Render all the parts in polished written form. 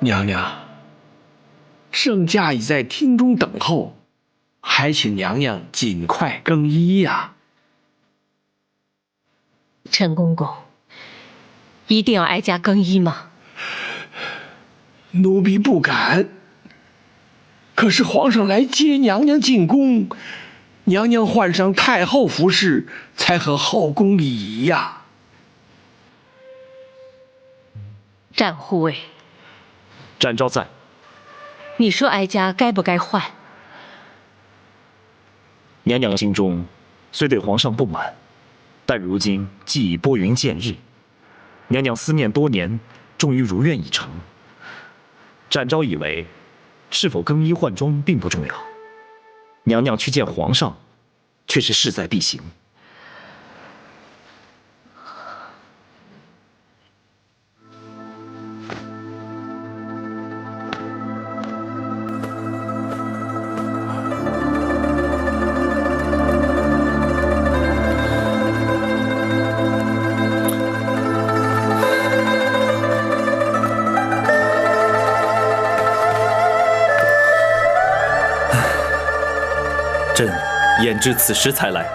娘娘，圣驾已在厅中等候，还请娘娘尽快更衣呀。陈公公，一定要哀家更衣吗？奴婢不敢。可是皇上来接娘娘进宫，娘娘换上太后服饰，才合后宫礼仪呀。战护卫，展昭在。你说哀家该不该换？娘娘心中虽对皇上不满，但如今既已拨云见日，娘娘思念多年，终于如愿以偿。展昭以为，是否更衣换装并不重要，娘娘去见皇上，却是势在必行。朕言至此时才来，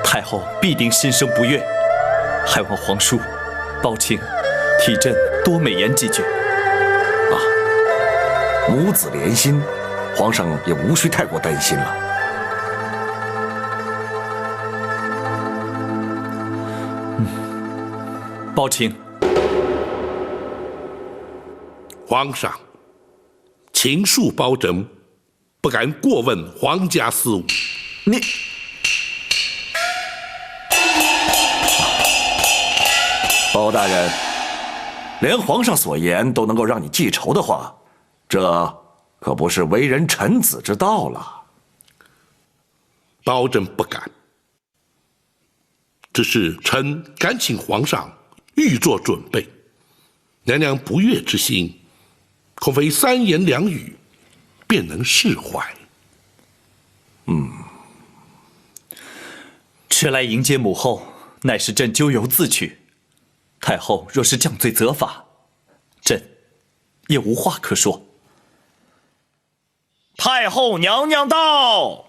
太后必定心生不悦，还望皇叔抱歉替朕多美言几句。母子连心，皇上也无需太过担心了。抱歉。皇上，禽恕包拯，不敢过问皇家事务。你，包大人，连皇上所言都能够让你记仇的话，这可不是为人臣子之道了。包拯不敢，只是臣敢请皇上预做准备。娘娘不悦之心，恐非三言两语便能释怀。迟来迎接母后，乃是朕咎由自取。太后若是降罪责罚，朕也无话可说。太后娘娘到。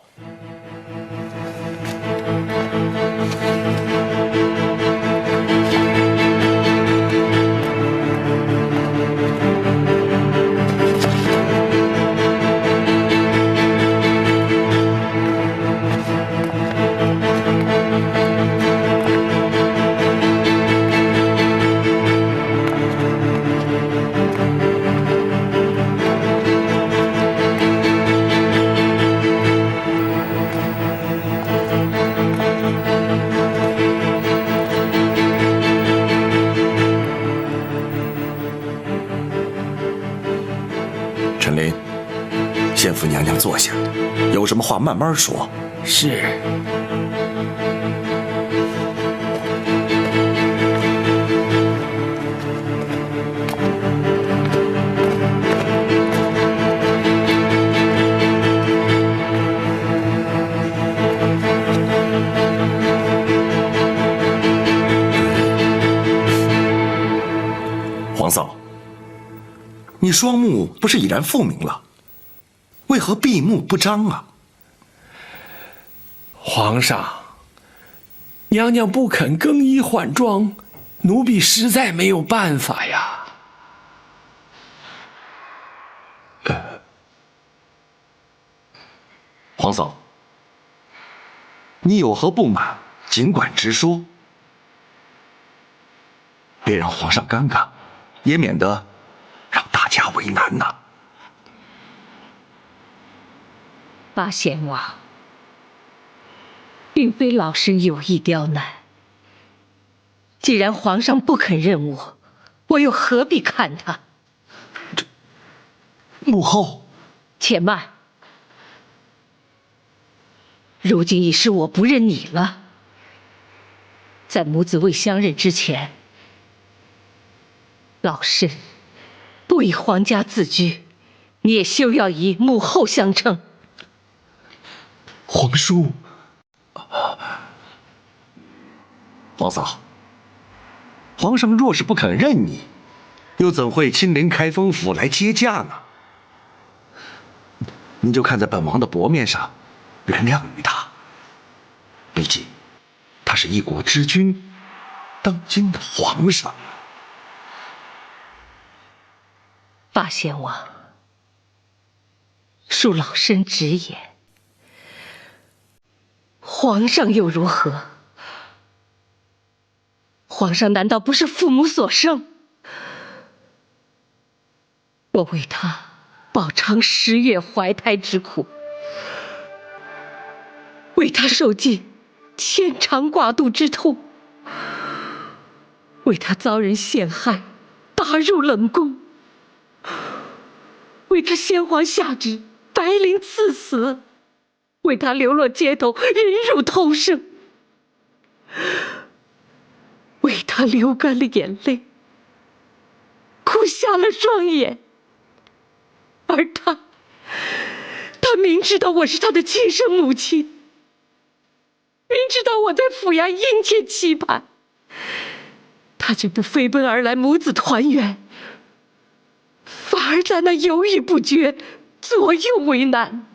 陈琳，先扶娘娘坐下，有什么话慢慢说。是。皇嫂，你双目不是已然复明了，为何闭目不张啊？皇上，娘娘不肯更衣换装，奴婢实在没有办法呀。皇嫂，你有何不满，尽管直说，别让皇上尴尬，也免得让大家为难呐。八贤王，并非老身有意刁难。既然皇上不肯认我，我又何必看他？母后，且慢。如今已是我不认你了。在母子未相认之前，老身不以皇家自居，你也休要以母后相称。皇叔，皇嫂，皇上若是不肯认你，又怎会亲临开封府来接驾呢？您就看在本王的薄面上，原谅于他。毕竟，他是一国之君，当今的皇上。八贤王，恕老身直言，皇上又如何？皇上难道不是父母所生？我为他饱尝10月怀胎之苦，为他受尽牵肠挂肚之痛，为他遭人陷害，打入冷宫，为他先皇下旨白绫赐死，为他流落街头，忍辱偷生，为他流干了眼泪，哭瞎了双眼。而他明知道我是他的亲生母亲，明知道我在府衙殷切期盼，他却不飞奔而来母子团圆，反而在那犹豫不决，左右为难。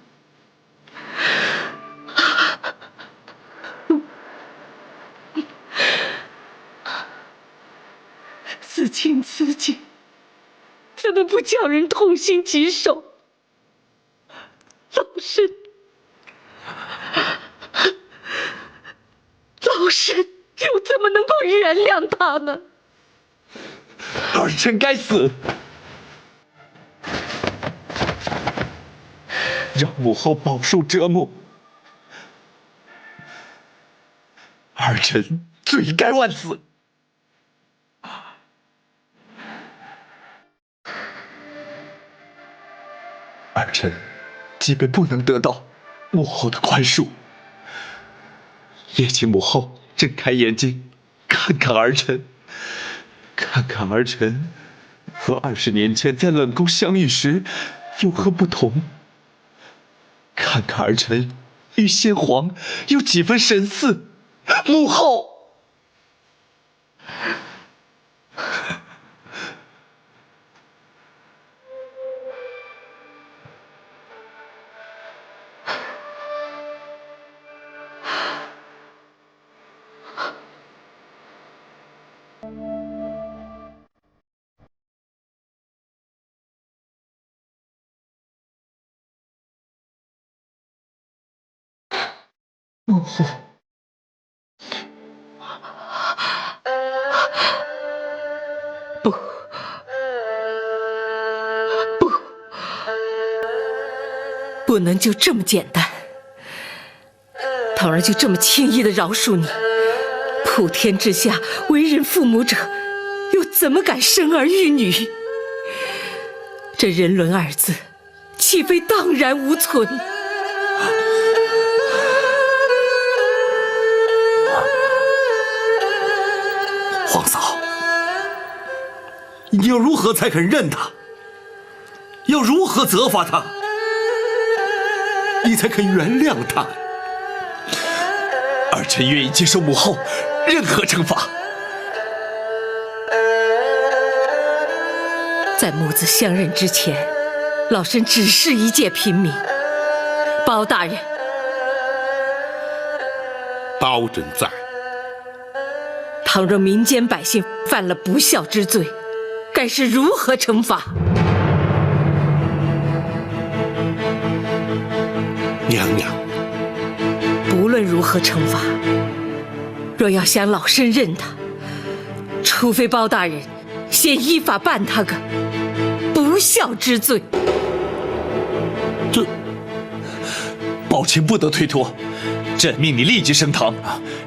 此情此景，怎能不叫人痛心疾首？老身又怎么能够原谅他呢？儿臣该死，让母后饱受折磨，儿臣罪该万死。儿臣即便不能得到母后的宽恕，也请母后睁开眼睛，看看儿臣，看看儿臣和20年前在冷宫相遇时有何不同，看看儿臣与先皇有几分神似。母后，母后，不能就这么简单。倘若就这么轻易的饶恕你，普天之下为人父母者，又怎么敢生儿育女？这人伦二字，岂非荡然无存？皇嫂，你要如何才肯认他？要如何责罚他？你才肯原谅他？儿臣愿意接受母后任何惩罚。在母子相认之前，老身只是一介平民。包大人，包拯在。倘若民间百姓犯了不孝之罪，该是如何惩罚？娘娘，不论如何惩罚，若要想老身认他，除非包大人先依法办他个不孝之罪。这宝卿不得推脱，朕命你立即升堂，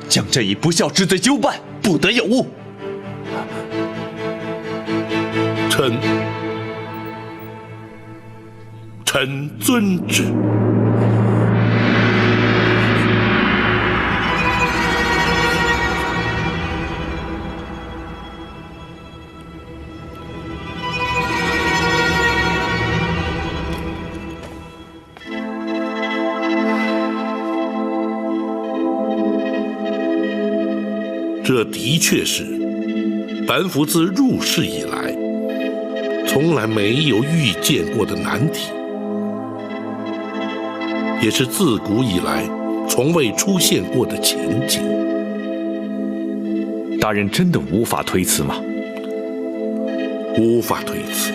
将这一不孝之罪究办，不得有误。臣遵旨。这的确是本府自入世以来，从来没有遇见过的难题，也是自古以来从未出现过的情景。大人真的无法推辞吗？无法推辞。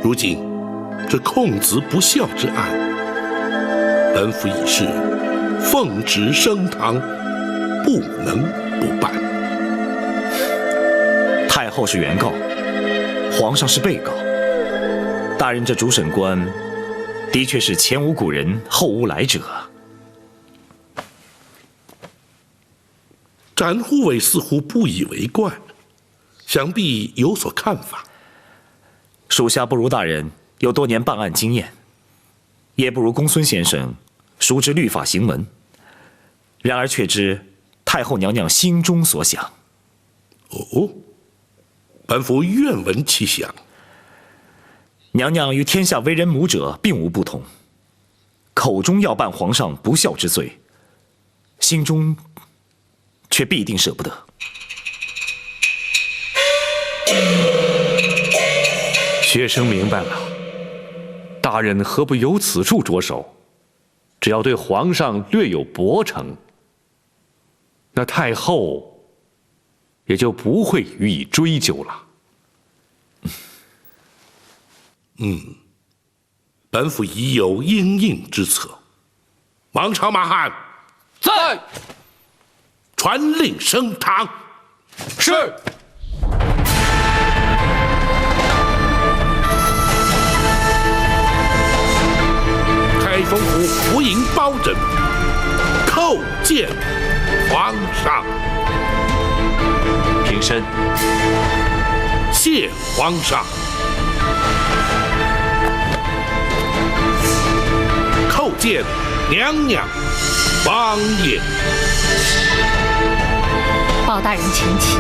如今这控子不孝之案，本府已是奉旨升堂，不能不办。太后是原告，皇上是被告。大人这主审官，的确是前无古人，后无来者。展护卫似乎不以为怪，想必有所看法。属下不如大人有多年办案经验，也不如公孙先生熟知律法行文。然而却知太后娘娘心中所想。哦，本府愿闻其详。娘娘与天下为人母者并无不同，口中要办皇上不孝之罪，心中却必定舍不得。学生明白了，大人何不由此处着手？只要对皇上略有薄惩，那太后也就不会予以追究了。本府已有因应之策。王朝马汉，在。传令升堂。是。开封府福营包拯叩见皇上。平身。谢皇上。叩见娘娘王爷。包大人请起。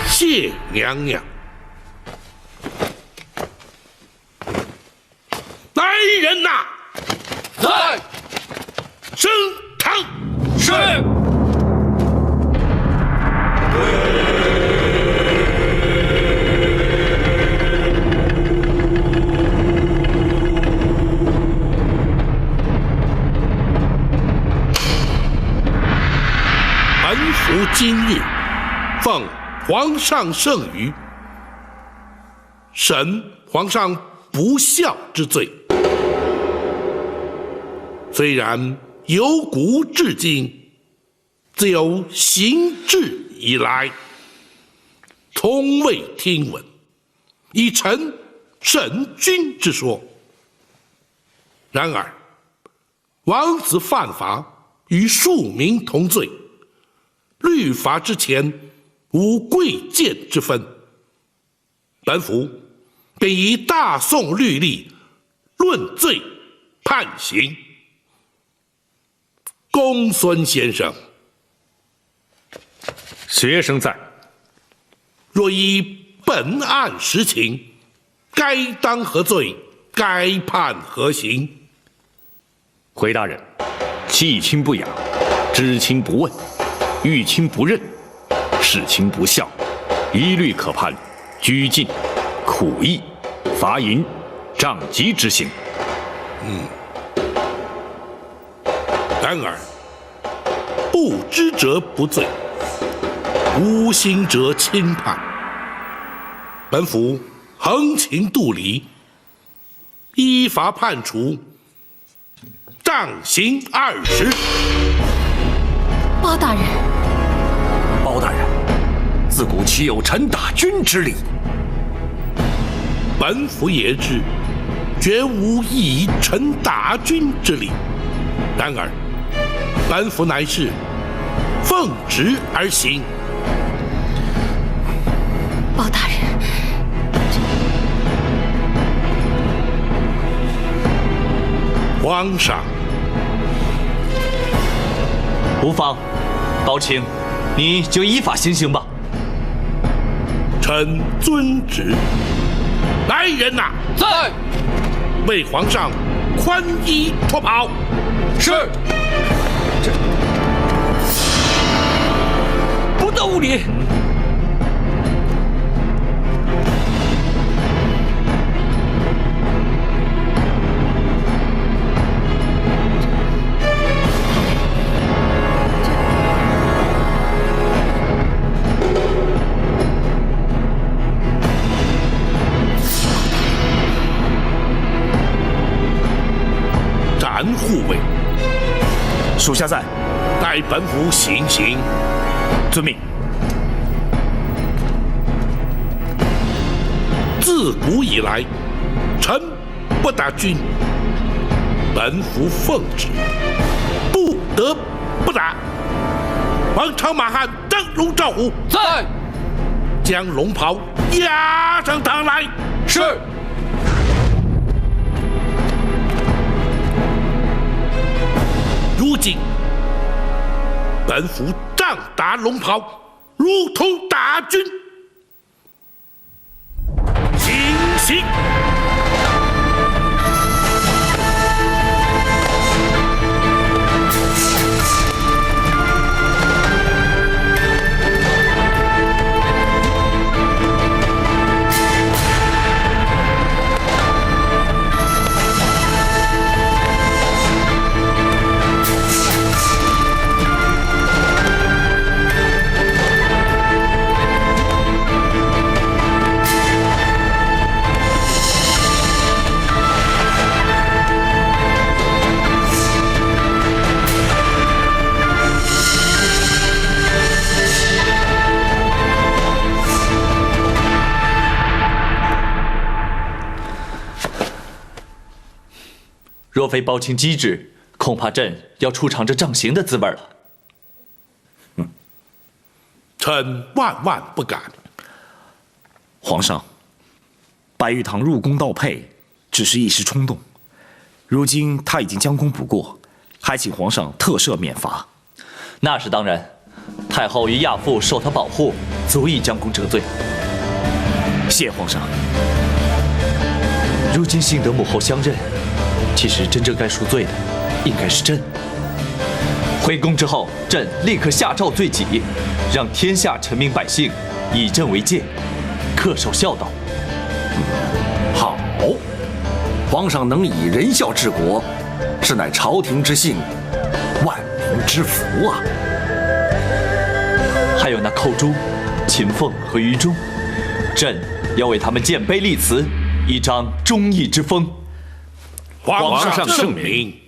谢娘娘。来人呐！在。升堂。是。本府今日奉皇上圣谕，审皇上不孝之罪。虽然由古至今，自有行制以来，从未听闻以臣审君之说。然而，王子犯法与庶民同罪，律法之前无贵贱之分。本府便以大宋律例论罪判刑。公孙先生，学生在。若依本案实情，该当何罪？该判何刑？回大人，弃亲不养，知亲不问，遇亲不认，事亲不孝，一律可判拘禁、苦役、罚银、杖击之刑。然而，不知者不罪，无心者轻判。本府横情度理，依法判处杖刑20。包大人，包大人，自古岂有臣打君之理？本府也知，绝无以臣打君之理。然而，本府乃是奉旨而行。包大人，皇上，无妨，包卿，你就依法行刑吧。臣遵旨。来人呐！在。为皇上宽衣脱袍。是。不得无礼！难护卫。属下在，待本府行刑。遵命。自古以来，臣不打君，本府奉旨，不得不打。王朝马汉灯笼照虎，在。将龙袍押上堂来。是。如今，本府仗打龙袍，如同打军。行刑！若非包青机智，恐怕朕要出尝这杖刑的滋味了。臣万万不敢。皇上，白玉堂入宫盗佩，只是一时冲动。如今他已经将功补过，还请皇上特赦免罚。那是当然，太后与亚父受他保护，足以将功折罪。谢皇上。如今幸得母后相认，其实真正该赎罪的，应该是朕。回宫之后，朕立刻下诏罪己，让天下臣民百姓以朕为戒，恪守孝道。好，皇上能以仁孝治国，是乃朝廷之幸，万民之福啊！还有那寇珠、秦凤和于忠，朕要为他们建碑立祠，以彰忠义之风。皇上圣明。